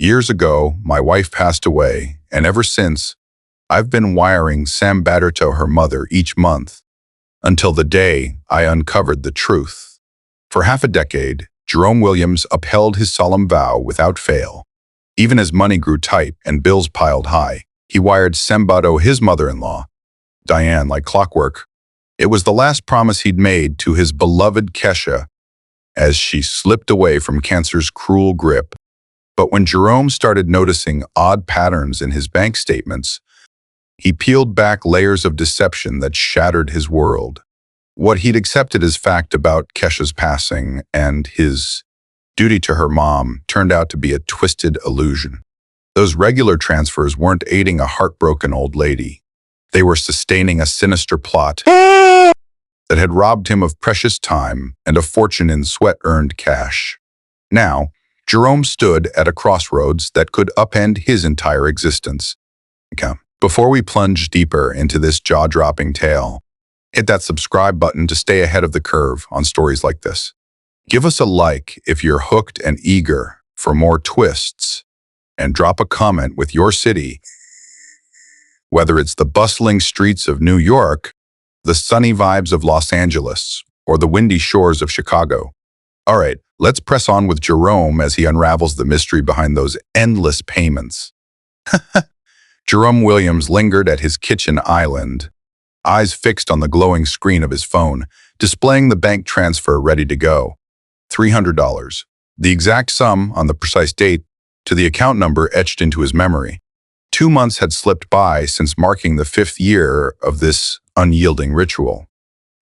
Years ago, my wife passed away, and ever since, I've been wiring Sam Batter to her mother each month, until the day I uncovered the truth. For half a decade, Jerome Williams upheld his solemn vow without fail. Even as money grew tight and bills piled high, he wired Sembato, his mother-in-law, Diane, like clockwork. It was the last promise he'd made to his beloved Kesha as she slipped away from cancer's cruel grip. But when Jerome started noticing odd patterns in his bank statements, he peeled back layers of deception that shattered his world. What he'd accepted as fact about Kesha's passing and his duty to her mom turned out to be a twisted illusion. Those regular transfers weren't aiding a heartbroken old lady. They were sustaining a sinister plot that had robbed him of precious time and a fortune in sweat-earned cash. Now, Jerome stood at a crossroads that could upend his entire existence. Before we plunge deeper into this jaw-dropping tale, hit that subscribe button to stay ahead of the curve on stories like this. Give us a like if you're hooked and eager for more twists, and drop a comment with your city, whether it's the bustling streets of New York, the sunny vibes of Los Angeles, or the windy shores of Chicago. All right, let's press on with Jerome as he unravels the mystery behind those endless payments. Jerome Williams lingered at his kitchen island, eyes fixed on the glowing screen of his phone, displaying the bank transfer ready to go. $300, the exact sum on the precise date, to the account number etched into his memory. 2 months had slipped by since marking the 5th year of this unyielding ritual.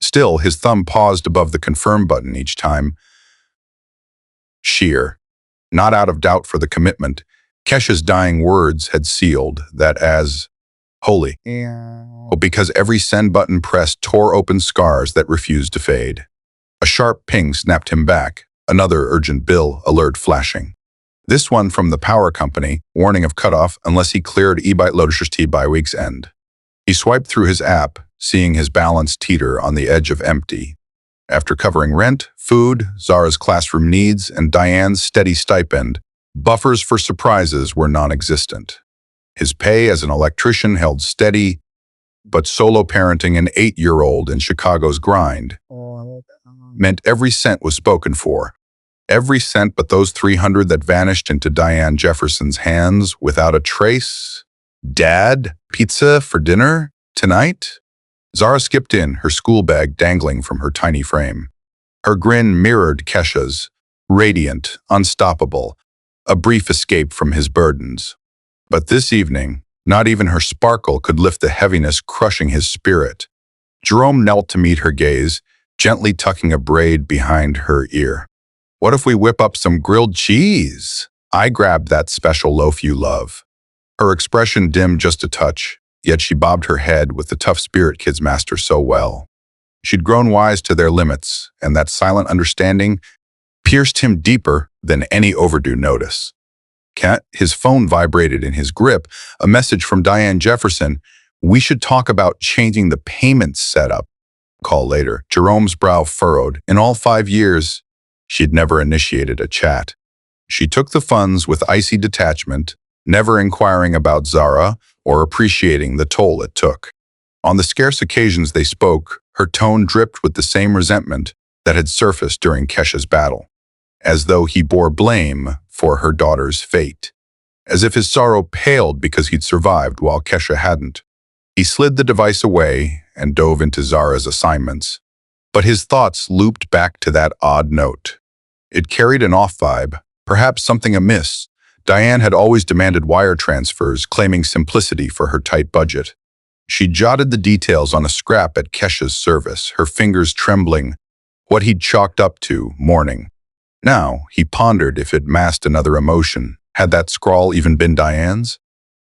Still, his thumb paused above the confirm button each time. Sheer, not out of doubt for the commitment, Kesha's dying words had sealed that as holy. But because every send button pressed tore open scars that refused to fade. A sharp ping snapped him back, another urgent bill alert flashing. This one from the power company, warning of cutoff unless he cleared e-byte loaders by week's end. He swiped through his app, seeing his balance teeter on the edge of empty. After covering rent, food, Zara's classroom needs, and Diane's steady stipend, buffers for surprises were non-existent. His pay as an electrician held steady, but solo parenting an 8-year-old in Chicago's grind meant every cent was spoken for. Every cent but those $300 that vanished into Diane Jefferson's hands without a trace. Dad, pizza for dinner tonight? Zara skipped in, her school bag dangling from her tiny frame. Her grin mirrored Kesha's, radiant, unstoppable, a brief escape from his burdens. But this evening, not even her sparkle could lift the heaviness crushing his spirit. Jerome knelt to meet her gaze, gently tucking a braid behind her ear. What if we whip up some grilled cheese? I grabbed that special loaf you love. Her expression dimmed just a touch, yet she bobbed her head with the tough spirit kids master so well. She'd grown wise to their limits, and that silent understanding pierced him deeper than any overdue notice. His phone vibrated in his grip, a message from Diane Jefferson. We should talk about changing the payment setup. Call later. Jerome's brow furrowed. In all 5 years, she'd never initiated a chat. She took the funds with icy detachment, never inquiring about Zara or appreciating the toll it took. On the scarce occasions they spoke, her tone dripped with the same resentment that had surfaced during Kesha's battle, as though he bore blame for her daughter's fate, as if his sorrow paled because he'd survived while Kesha hadn't. He slid the device away and dove into Zara's assignments, but his thoughts looped back to that odd note. It carried an off vibe, perhaps something amiss. Diane had always demanded wire transfers, claiming simplicity for her tight budget. She jotted the details on a scrap at Kesha's service, her fingers trembling, what he'd chalked up to mourning. Now, he pondered if it masked another emotion. Had that scrawl even been Diane's?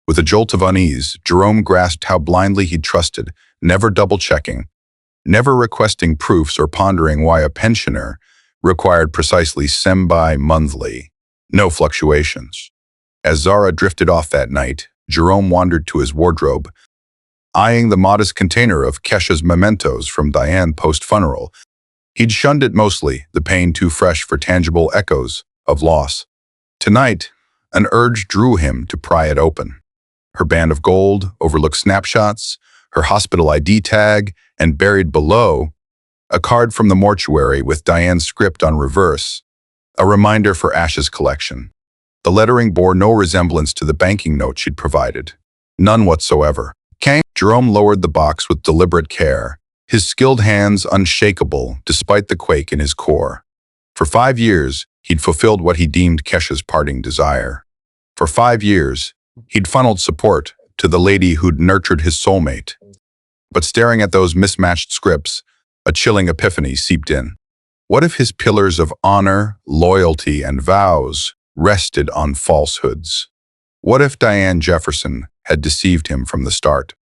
With a jolt of unease, Jerome grasped how blindly he'd trusted, never double-checking, never requesting proofs or pondering why a pensioner required precisely monthly, no fluctuations. As Zara drifted off that night, Jerome wandered to his wardrobe, eyeing the modest container of Kesha's mementos from Diane post-funeral. He'd shunned it mostly, the pain too fresh for tangible echoes of loss. Tonight, An urge drew him to pry it open. Her band of gold overlooked snapshots, her hospital ID tag, and buried below, a card from the mortuary with Diane's script on reverse, a reminder for Ash's collection. The lettering bore no resemblance to the banking note she'd provided. None whatsoever. Jerome lowered the box with deliberate care, his skilled hands unshakable despite the quake in his core. For 5 years, he'd fulfilled what he deemed Kesha's parting desire. For 5 years, he'd funneled support to the lady who'd nurtured his soulmate. But staring at those mismatched scripts, a chilling epiphany seeped in. What if his pillars of honor, loyalty, and vows rested on falsehoods? What if Diane Jefferson had deceived him from the start?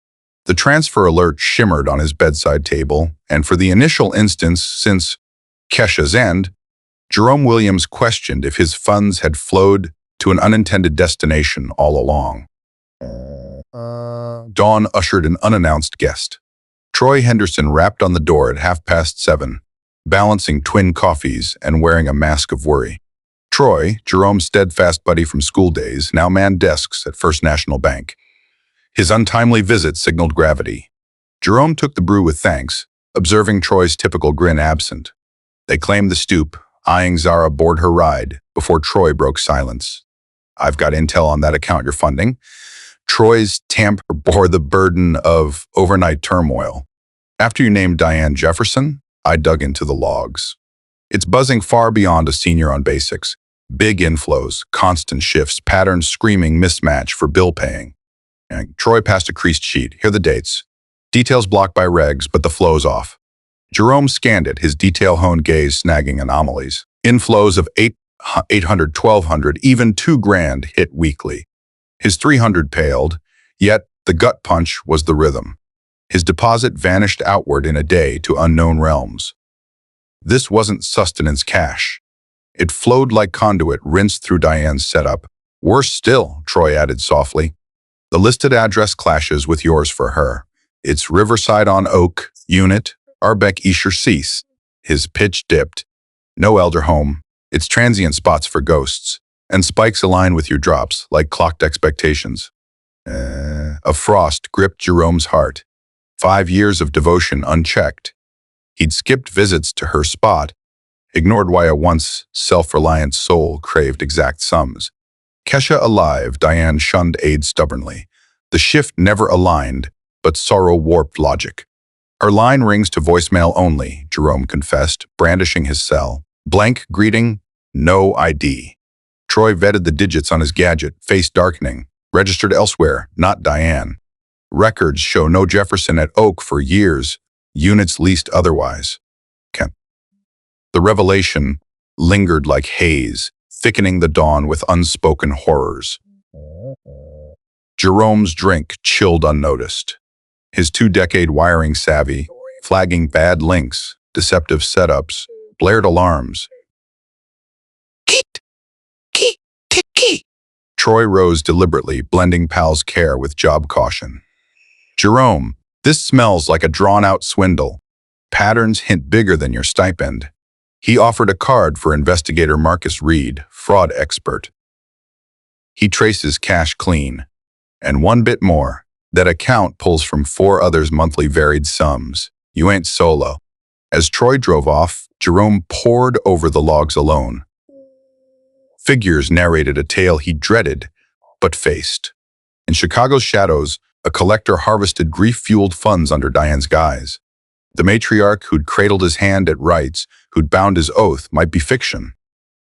The transfer alert shimmered on his bedside table, and for the initial instance since Kesha's end, Jerome Williams questioned if his funds had flowed to an unintended destination all along. Dawn ushered an unannounced guest. Troy Henderson rapped on the door at 7:30, balancing twin coffees and wearing a mask of worry. Troy, Jerome's steadfast buddy from school days, now manned desks at First National Bank. His untimely visit signaled gravity. Jerome took the brew with thanks, observing Troy's typical grin absent. They claimed the stoop, eyeing Zara aboard her ride, before Troy broke silence. "I've got intel on that account you're funding." Troy's temper bore the burden of overnight turmoil. "After you named Diane Jefferson, I dug into the logs. It's buzzing far beyond a senior on basics. Big inflows, constant shifts, patterns screaming mismatch for bill paying." And Troy passed a creased sheet. "Here are the dates. Details blocked by regs, but the flow's off." Jerome scanned it, his detail-honed gaze snagging anomalies. Inflows of 800, 1,200, even $2,000 hit weekly. His 300 paled, yet the gut punch was the rhythm. His deposit vanished outward in a day to unknown realms. This wasn't sustenance cash. It flowed like conduit rinsed through Diane's setup. "Worse still," Troy added softly. "The listed address clashes with yours for her. It's Riverside on Oak, Unit, Arbeck Esher Cease." His pitch dipped. "No elder home. It's transient spots for ghosts. And spikes align with your drops, like clocked expectations." A frost gripped Jerome's heart. 5 years of devotion unchecked. He'd skipped visits to her spot, ignored why a once self-reliant soul craved exact sums. Kesha alive, Diane shunned aid stubbornly. The shift never aligned, but sorrow warped logic. "Her line rings to voicemail only," Jerome confessed, brandishing his cell. "Blank greeting, no ID." Troy vetted the digits on his gadget, face darkening. "Registered elsewhere, not Diane." Records show no Jefferson at Oak for years, units leased otherwise. The revelation lingered like haze, thickening the dawn with unspoken horrors. Jerome's drink chilled unnoticed. His 2-decade wiring savvy, flagging bad links, deceptive setups, blared alarms. Troy rose deliberately, blending pal's care with job caution. "Jerome, this smells like a drawn-out swindle. Patterns hint bigger than your stipend." He offered a card for investigator Marcus Reed, fraud expert. "He traces cash clean. And one bit more, that account pulls from 4 others' monthly varied sums. You ain't solo." As Troy drove off, Jerome pored over the logs alone. Figures narrated a tale he dreaded, but faced. In Chicago's shadows, a collector harvested grief-fueled funds under Diane's guise. The matriarch who'd cradled his hand at rites, who'd bound his oath, might be fiction.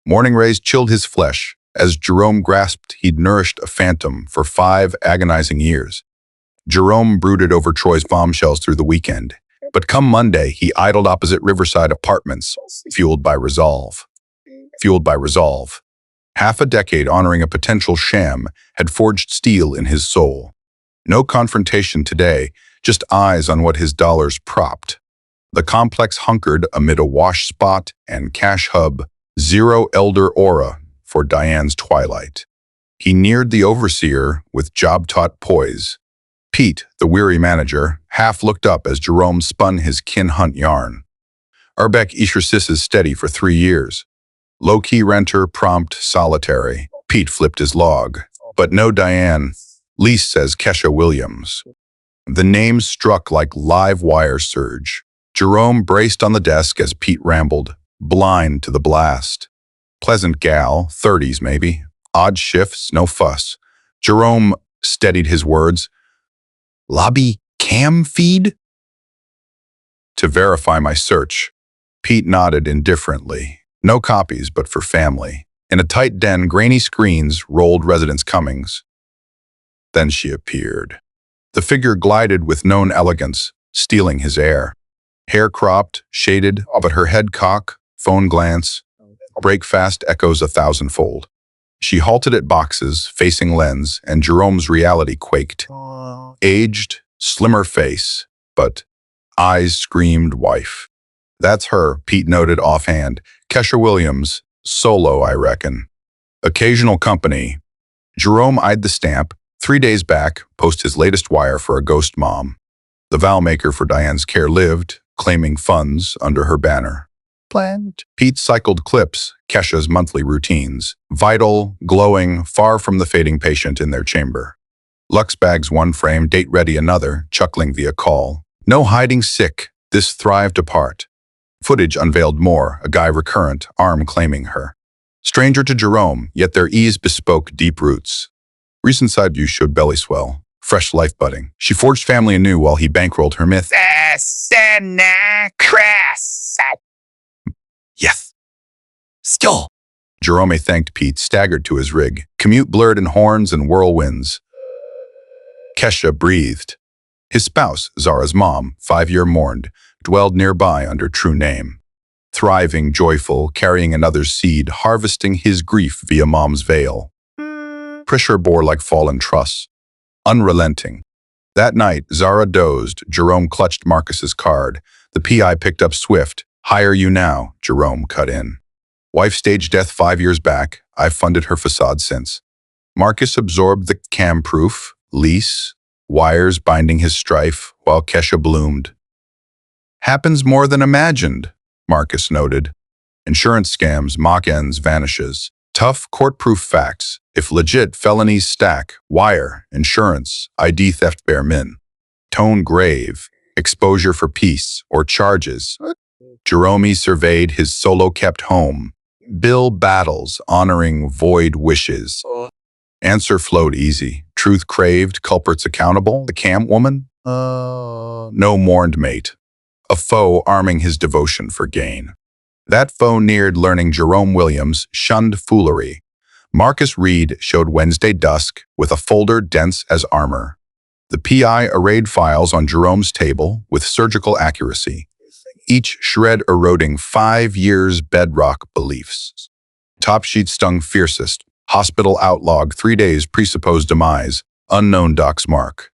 Morning rays chilled his flesh. As Jerome grasped, he'd nourished a phantom for 5 agonizing years. Jerome brooded over Troy's bombshells through the weekend. But come Monday, he idled opposite Riverside Apartments, fueled by resolve. Half a decade honoring a potential sham had forged steel in his soul. No confrontation today, just eyes on what his dollars propped. The complex hunkered amid a wash spot and cash hub, zero elder aura for Diane's twilight. He neared the overseer with job-taught poise. Pete, the weary manager, half looked up as Jerome spun his kin-hunt yarn. Arbeck Esher Cease is steady for 3 years. Low-key renter, prompt, solitary. Pete flipped his log. But no Diane. Lise says Kesha Williams. The name struck like live wire surge. Jerome braced on the desk as Pete rambled, blind to the blast. Pleasant gal, 30s maybe. Odd shifts, no fuss. Jerome steadied his words. Lobby cam feed? To verify my search. Pete nodded indifferently. No copies, but for family. In a tight den, grainy screens rolled Residence Cummings. Then she appeared. The figure glided with known elegance, stealing his air. Hair cropped, shaded, but her head cock, phone glance, break-fast echoes 1,000-fold. She halted at boxes, facing lens, and Jerome's reality quaked. Aged, slimmer face, but eyes screamed wife. That's her, Pete noted offhand. Kesha Williams, solo, I reckon. Occasional company. Jerome eyed the stamp. 3 days back, post his latest wire for a ghost mom. The vow maker for Diane's care lived, claiming funds under her banner. Planned. Pete cycled clips, Kesha's monthly routines. Vital, glowing, far from the fading patient in their chamber. Lux bags one frame, date ready another, chuckling via call. No hiding sick, this thrived apart. Footage unveiled more, a guy recurrent, arm claiming her. Stranger to Jerome, yet their ease bespoke deep roots. Recent side view showed belly swell, fresh life budding. She forged family anew while he bankrolled her myth. Yes. Still. Jerome thanked Pete, staggered to his rig. Commute blurred in horns and whirlwinds. Kesha breathed. His spouse, Zara's mom, 5-year mourned, dwelled nearby under true name. Thriving, joyful, carrying another's seed, harvesting his grief via mom's veil. Pressure bore like fallen truss. Unrelenting. That night, Zara dozed. Jerome clutched Marcus's card. The PI picked up swift. Hire you now, Jerome cut in. Wife staged death 5 years back. I've funded her facade since. Marcus absorbed the cam-proof, lease, wires binding his strife, while Kesha bloomed. Happens more than imagined, Marcus noted. Insurance scams, mock ends, vanishes. Tough, court-proof facts. If legit, felonies stack. Wire, insurance, ID theft bare min. Tone grave, exposure for peace, or charges. Jerome surveyed his solo-kept home. Bill battles, honoring void wishes. Answer flowed easy. Truth craved, culprits accountable. The cam woman? No mourned mate. A foe arming his devotion for gain. That foe neared learning Jerome Williams shunned foolery. Marcus Reed showed Wednesday dusk with a folder dense as armor. The PI arrayed files on Jerome's table with surgical accuracy, each shred eroding 5 years' bedrock beliefs. Top sheet stung fiercest. Hospital outlog 3 days presupposed demise. Unknown doc's mark.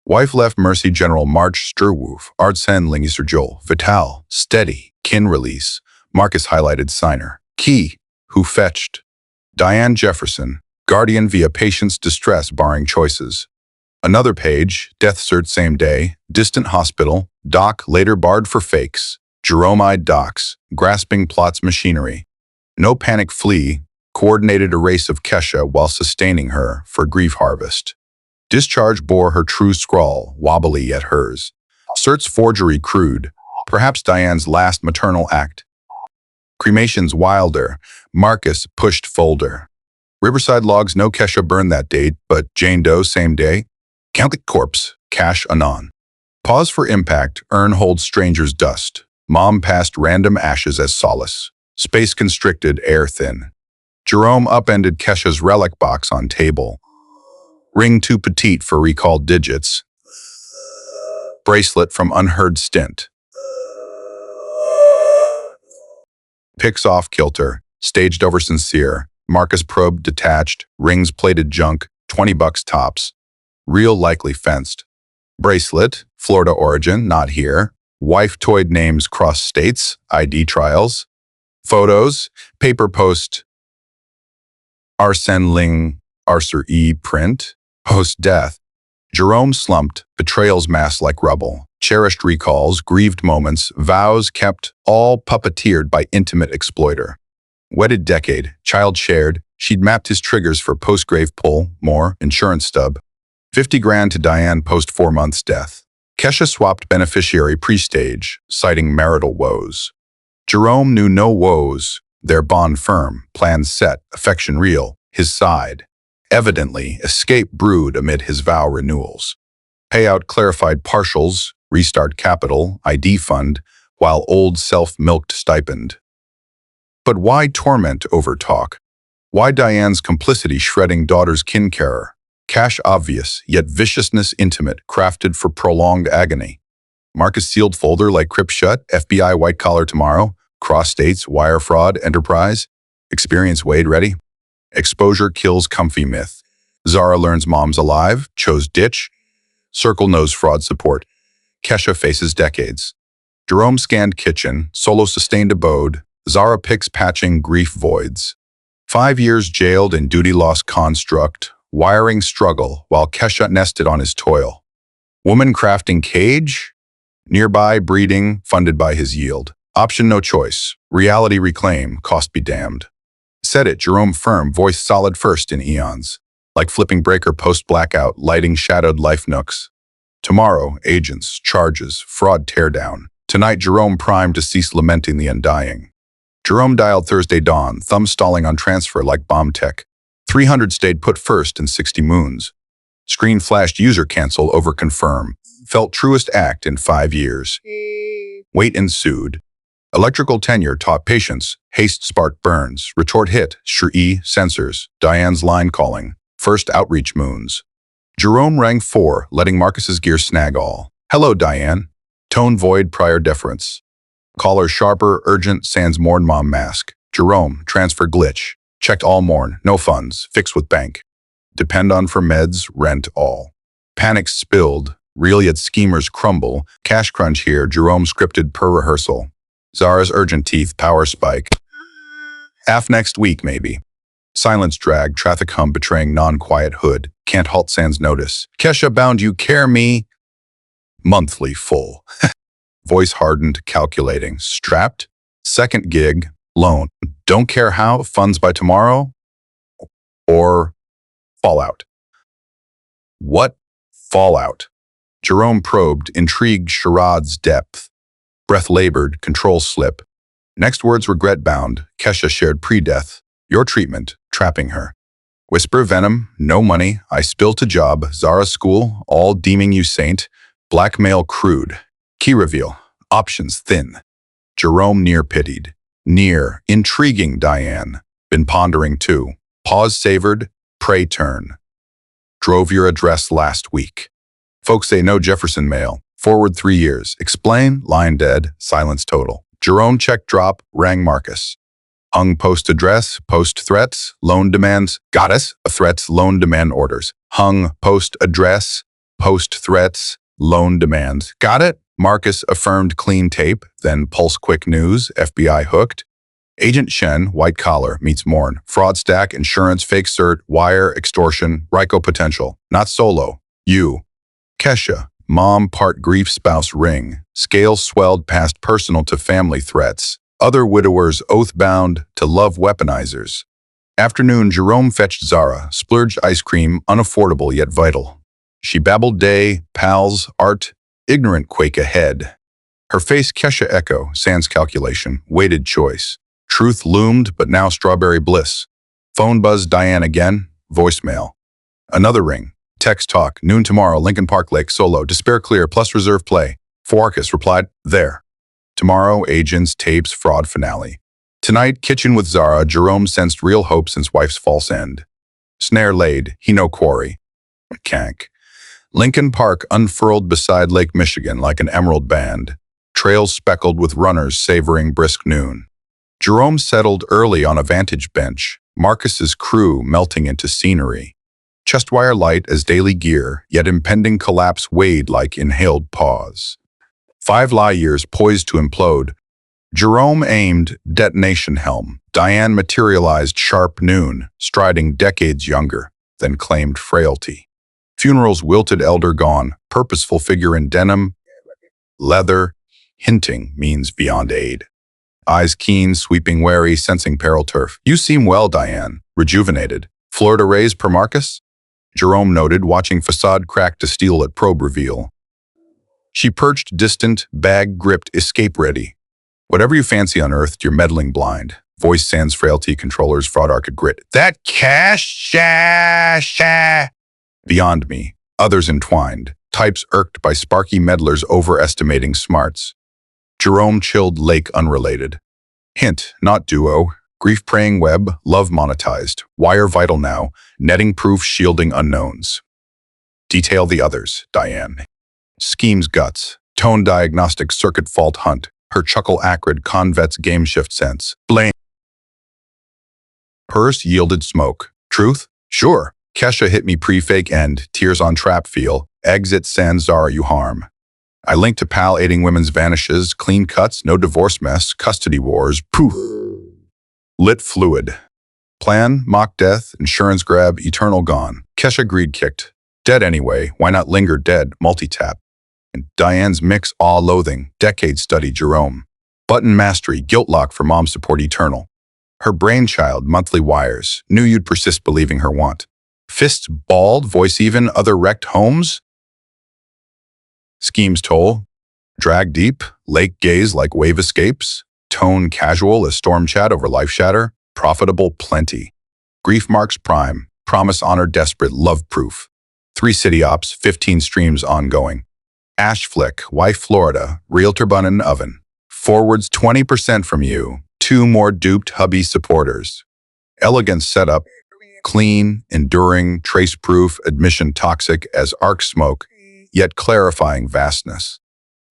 Wife left Mercy General March Sturwoof. Artsen Lingiser Joel. Vital. Steady. Kin release. Marcus highlighted signer. Key. Who fetched. Diane Jefferson. Guardian via patient's distress barring choices. Another page. Death cert same day. Distant hospital. Doc later barred for fakes. Jerome-eyed docs. Grasping plots machinery. No panic flee. Coordinated erase of Kesha while sustaining her for grief harvest. Discharge bore her true scrawl, wobbly yet hers. Cert's forgery crude, perhaps Diane's last maternal act. Cremation's wilder, Marcus pushed folder. Riverside logs no Kesha burned that date, but Jane Doe same day. Count the corpse, cash anon. Pause for impact, urn holds stranger's dust. Mom passed random ashes as solace. Space constricted, air thin. Jerome upended Kesha's relic box on table. Ring too petite for recalled digits. Bracelet from unheard stint. Picks off kilter, staged over sincere. Marcus probed detached, rings plated junk, $20 tops. Real likely fenced. Bracelet, Florida origin, not here. Wife toyed names cross states, ID trials. Photos, paper post. Arsene Ling, Arser E print. Post-death. Jerome slumped, betrayals mass like rubble. Cherished recalls, grieved moments, vows kept, all puppeteered by intimate exploiter. Wedded decade, child shared, She'd mapped his triggers for post-grave pull, more, insurance stub. 50 grand to Diane post 4 months death. Kesha swapped beneficiary pre-stage, citing marital woes. Jerome knew no woes, their bond firm, plans set, affection real, his side. Evidently, escape brewed amid his vow renewals. Payout clarified partials, restart capital, ID fund, while old self-milked stipend. But why torment over talk? Why Diane's complicity shredding daughter's kin-carer? Cash obvious, yet viciousness intimate, crafted for prolonged agony. Marcus sealed folder like crypt shut, FBI white collar tomorrow, cross states, wire fraud, enterprise. Experience Wade ready? Exposure kills comfy myth. Zara learns mom's alive, chose ditch. Circle knows fraud support. Kesha faces decades. Jerome scanned kitchen, Solo sustained abode. Zara picks patching grief voids. 5 years jailed in duty loss construct, wiring struggle while Kesha nested on his toil. Woman crafting cage? Nearby breeding, funded by his yield. Option no choice. Reality reclaim, cost be damned. Said it, Jerome firm, voice solid first in eons. Like flipping breaker post-blackout, lighting shadowed life nooks. Tomorrow, agents, charges, fraud teardown. Tonight, Jerome primed to cease lamenting the undying. Jerome dialed Thursday dawn, thumb stalling on transfer like bomb tech. 300 stayed put first in 60 moons. Screen flashed user cancel over confirm. Felt truest act in 5 years. Wait ensued. Electrical tenure taught patience. Haste sparked burns. Retort hit. Sure-E, sensors. Diane's line calling. First outreach moons. Jerome rang 4, letting Marcus's gear snag all. Hello, Diane. Tone void prior deference. Caller sharper, urgent, sans mourn mom mask. Jerome, transfer glitch. Checked all mourn, no funds, fix with bank. Depend on for meds, rent all. Panic spilled, real yet schemers crumble. Cash crunch here, Jerome scripted per rehearsal. Zara's urgent teeth, power spike. Half next week, maybe. Silence drag, traffic hum betraying non-quiet hood. Can't halt sans notice. Kesha bound you care me. Monthly full. Voice hardened, calculating. Strapped. Second gig. Loan. Don't care how. Funds by tomorrow. Or fallout. What fallout? Jerome probed, intrigued charade's depth. Breath labored, control slip. Next words regret bound. Kesha shared pre-death. Your treatment, trapping her. Whisper venom, no money, I spill to job, Zara school, all deeming you saint. Blackmail crude. Key reveal, options thin. Jerome near pitied. Near, intriguing Diane. Been pondering too. Pause savored, pray turn. Drove your address last week. Folks say no Jefferson mail. Forward 3 years. Explain, line dead, silence total. Jerome check drop, rang Marcus. Hung post address, post threats, loan demands, goddess, threats, loan demand orders. Hung post address, post threats, loan demands. Got it? Marcus affirmed clean tape, then pulse quick news, FBI hooked. Agent Shen, white collar, meets Morn. Fraud stack, insurance, fake cert, wire, extortion, Ryko potential. Not solo. You. Kesha, mom part grief spouse ring. Scale swelled past personal to family threats. Other widowers oath-bound to love weaponizers. Afternoon, Jerome fetched Zara, splurged ice cream, unaffordable yet vital. She babbled day, pals, art, ignorant quake ahead. Her face Kesha echo, sans calculation, weighted choice. Truth loomed, but now strawberry bliss. Phone buzz Diane again, voicemail. Another ring. Text talk, noon tomorrow, Lincoln Park Lake, solo, despair clear, plus reserve play. Forarchus replied, there. Tomorrow, agents, tapes, fraud finale. Tonight, kitchen with Zara, Jerome sensed real hope since wife's false end. Snare laid, he no quarry. Cank. Lincoln Park unfurled beside Lake Michigan like an emerald band. Trails speckled with runners savoring brisk noon. Jerome settled early on a vantage bench, Marcus's crew melting into scenery. Chestwire light as daily gear, yet impending collapse weighed like inhaled pause. 5 lie years poised to implode. Jerome aimed, detonation helm. Diane materialized sharp noon, striding decades younger, then claimed frailty. Funeral's wilted elder gone, purposeful figure in denim, leather, hinting means beyond aid. Eyes keen, sweeping wary, sensing peril turf. You seem well, Diane. rejuvenated. Florida rays per Marcus? Jerome noted, watching facade crack to steel at probe reveal. She perched distant, bag gripped, escape ready. Whatever you fancy unearthed, you're meddling blind. Voice sans frailty, controllers, fraud arcade grit. That cash, beyond me. Others entwined. Types irked by sparky meddlers overestimating smarts. Jerome chilled lake unrelated. Hint, not duo. Grief-praying web, love monetized. Wire vital now. Netting proof shielding unknowns. Detail the others, Diane. Schemes guts. Tone diagnostic circuit fault hunt. Her chuckle acrid convet's game shift sense. Blame. Purse yielded smoke. Truth? Sure. Kesha hit me pre-fake end. Tears on trap feel. Exit sans Zara you harm. I linked to pal aiding women's vanishes. Clean cuts, no divorce mess. Custody wars. Poof. Lit fluid. Plan, mock death, insurance grab, eternal gone. Kesha greed kicked. Dead anyway. Why not linger dead? Multi-tap. And Diane's mix, awe, loathing. Decade study, Jerome. Button mastery, guilt lock for mom support eternal. Her brainchild, monthly wires. Knew you'd persist believing her want. Fists bald, voice even, other wrecked homes? Schemes toll. Drag deep, lake gaze like wave escapes. Tone casual as storm chat over life shatter. Profitable plenty. Grief marks prime. Promise honor desperate, love proof. 3 city ops, 15 streams ongoing. Ash flick, wife Florida, realtor bun in oven. Forwards 20% from you. 2 more duped hubby supporters. Elegant setup. Clean, enduring, trace-proof, admission toxic as arc smoke, yet clarifying vastness.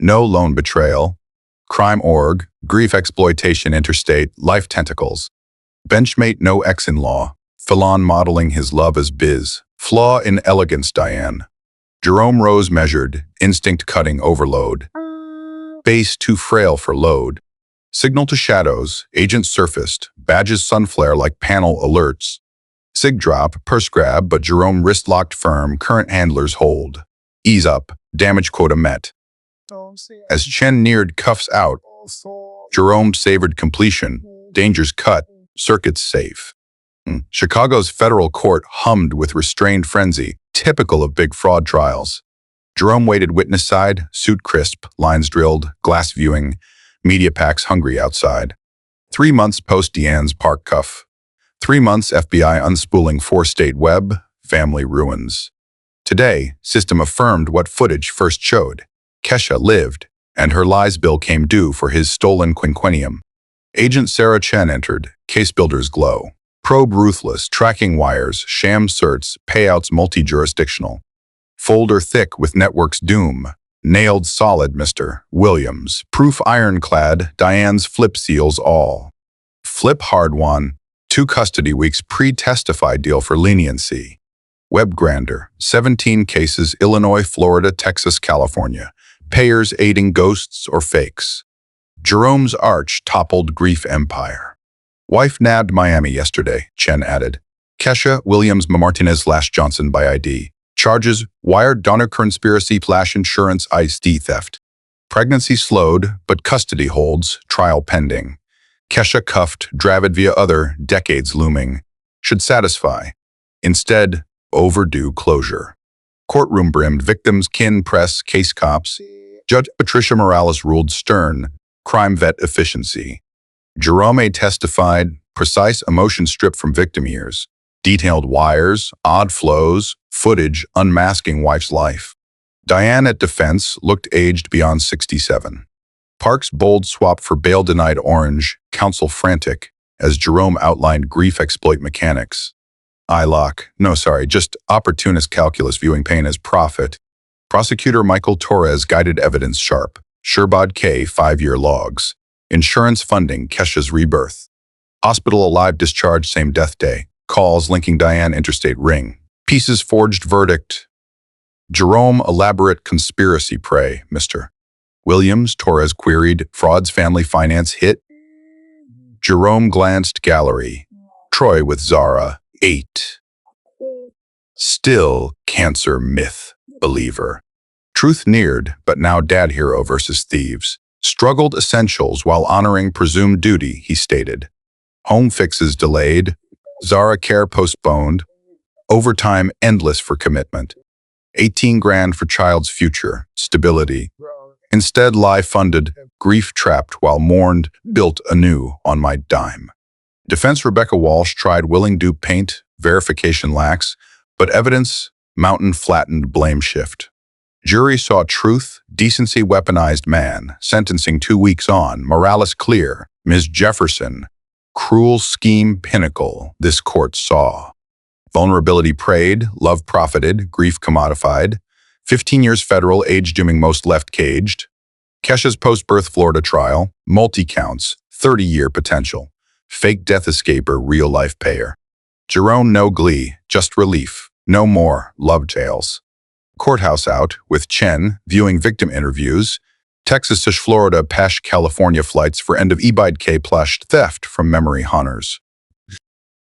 No lone betrayal. Crime org, grief exploitation interstate, life tentacles. Benchmate no ex-in-law. Filon modeling his love as biz. Flaw in elegance, Diane. Jerome Rose measured, instinct cutting overload. Base too frail for load. Signal to shadows, agent surfaced, badges sunflare like panel alerts. Sig drop, purse grab, but Jerome wrist locked firm, current handlers hold. Ease up, damage quota met. As Chen neared cuffs out, Jerome savored completion, dangers cut, circuits safe. Chicago's federal court hummed with restrained frenzy, typical of big fraud trials. Jerome waited witness side, suit crisp, lines drilled, glass viewing, media packs hungry outside. 3 months post Deanne's park cuff. 3 months FBI unspooling 4-state web, family ruins. Today, system affirmed what footage first showed. Kesha lived, and her lies bill came due for his stolen quinquennium. Agent Sarah Chen entered, case builders glow. Probe ruthless, tracking wires, sham certs, payouts multi-jurisdictional. Folder thick with network's doom. Nailed solid, Mr. Williams. Proof ironclad, Diane's flip seals all. Flip hard one. 2 custody weeks pre-testified deal for leniency. Web grander, 17 cases, Illinois, Florida, Texas, California. Payers aiding ghosts or fakes. Jerome's arch toppled grief empire. Wife nabbed Miami yesterday, Chen added. Kesha Williams Martinez / Johnson by ID. Charges, wired donor conspiracy / insurance ICE theft. Pregnancy slowed, but custody holds, trial pending. Kesha cuffed, dravid via other, decades looming. Should satisfy. Instead, overdue closure. Courtroom brimmed, victims, kin, press, case cops. Judge Patricia Morales ruled stern, crime vet efficiency. Jerome testified, precise emotion stripped from victim ears. Detailed wires, odd flows, footage unmasking wife's life. Diane at defense looked aged beyond 67. Park's bold swap for bail denied orange, counsel frantic, as Jerome outlined grief exploit mechanics. Just opportunist calculus viewing pain as profit. Prosecutor Michael Torres guided evidence sharp. Sherbad K 5-year logs. Insurance funding Kesha's rebirth. Hospital alive discharge same death day. Calls linking Diane interstate ring. Pieces forged verdict. Jerome elaborate conspiracy prey, Mr. Williams, Torres queried, frauds family finance hit. Jerome glanced gallery. Troy with Zara, 8. Still cancer myth, believer. Truth neared, but now dad hero versus thieves. Struggled essentials while honoring presumed duty, he stated. Home fixes delayed. Zara care postponed. Overtime endless for commitment. 18 grand for child's future, stability. Instead lie funded, grief trapped while mourned, built anew on my dime. Defense Rebecca Walsh tried willing dupe paint, verification lacks, but evidence, mountain flattened blame shift. Jury saw truth, decency weaponized man, sentencing 2 weeks on, morales clear, Ms. Jefferson, cruel scheme pinnacle, this court saw. Vulnerability preyed, love profited, grief commodified, 15 years federal, age dooming most left caged. Kesha's post-birth Florida trial, multi-counts, 30-year potential. Fake death escaper, real-life payer. Jerome no glee, just relief, no more love tales. Courthouse out, with Chen, viewing victim interviews. Texas to Florida, Pash, California flights for end of e-bide K plashed theft from memory hunters.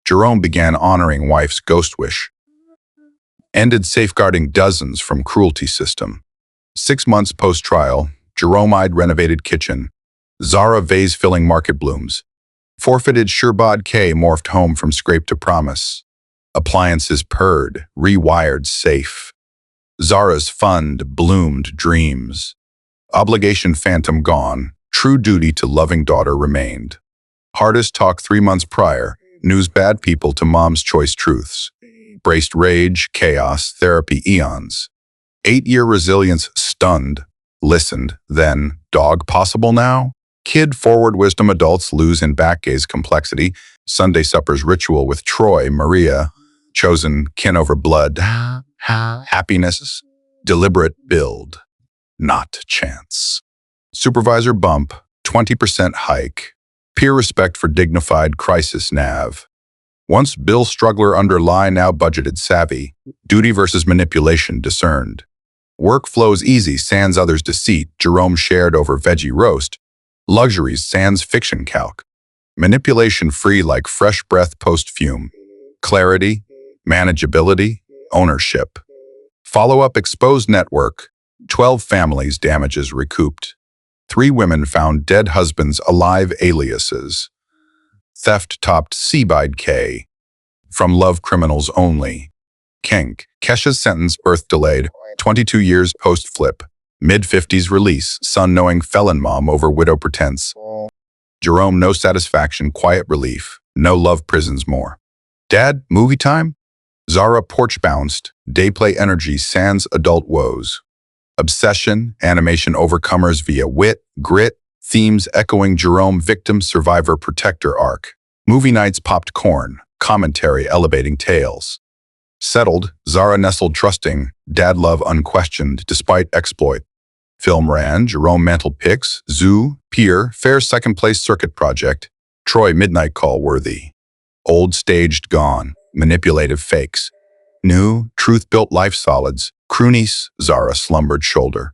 Jerome began honoring wife's ghost wish. Ended safeguarding dozens from cruelty system. 6 months post-trial, Jerome-eyed renovated kitchen. Zara vase-filling market blooms. Forfeited Sherbad K morphed home from scrape to promise. Appliances purred, rewired safe. Zara's fund bloomed dreams. Obligation phantom gone, true duty to loving daughter remained. Hardest talk 3 months prior, news bad people to mom's choice truths. Braced rage, chaos, therapy eons. 8-year resilience stunned, listened, then, dog possible now? Kid forward wisdom adults lose in back gaze complexity. Sunday suppers ritual with Troy, Maria, chosen kin over blood. Happiness, deliberate build, not chance. Supervisor bump, 20% hike. Peer respect for dignified crisis nav. Once Bill struggler underlie, now budgeted savvy. Duty versus manipulation discerned. Work flows easy, sans others' deceit. Jerome shared over veggie roast. Luxuries, sans fiction calc. Manipulation free like fresh breath post-fume. Clarity, manageability, ownership. Follow-up exposed network. 12 families damages recouped. 3 women found dead husbands alive aliases. Theft topped C-bide K. From love criminals only. Kenk, Kesha's sentence birth delayed. 22 years post-flip. Mid-50s release, son knowing felon mom over widow pretense. Jerome no satisfaction, quiet relief. No love prisons more. Dad, movie time? Zara porch bounced, day play energy sans adult woes. Obsession, animation overcomers via wit, grit, themes echoing Jerome victim survivor protector arc. Movie nights popped corn, commentary elevating tales. Settled, Zara nestled trusting, dad love unquestioned despite exploit. Film ran, Jerome mantle picks, zoo, peer, fair second place circuit project, Troy midnight call worthy. Old staged gone, manipulative fakes. New, truth-built life solids, croonies, Zara slumbered shoulder.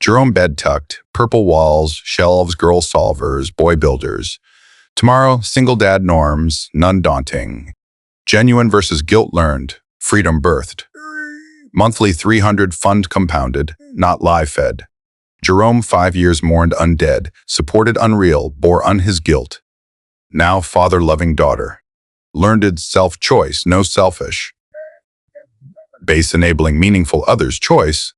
Jerome bed tucked, purple walls, shelves, girl solvers, boy builders. Tomorrow, single dad norms, none daunting. Genuine versus guilt learned, freedom birthed. Monthly 300 fund compounded, not lie fed. Jerome 5 years mourned undead, supported unreal, bore his guilt. Now father-loving daughter. Learned self-choice, no selfish. Base enabling meaningful others' choice,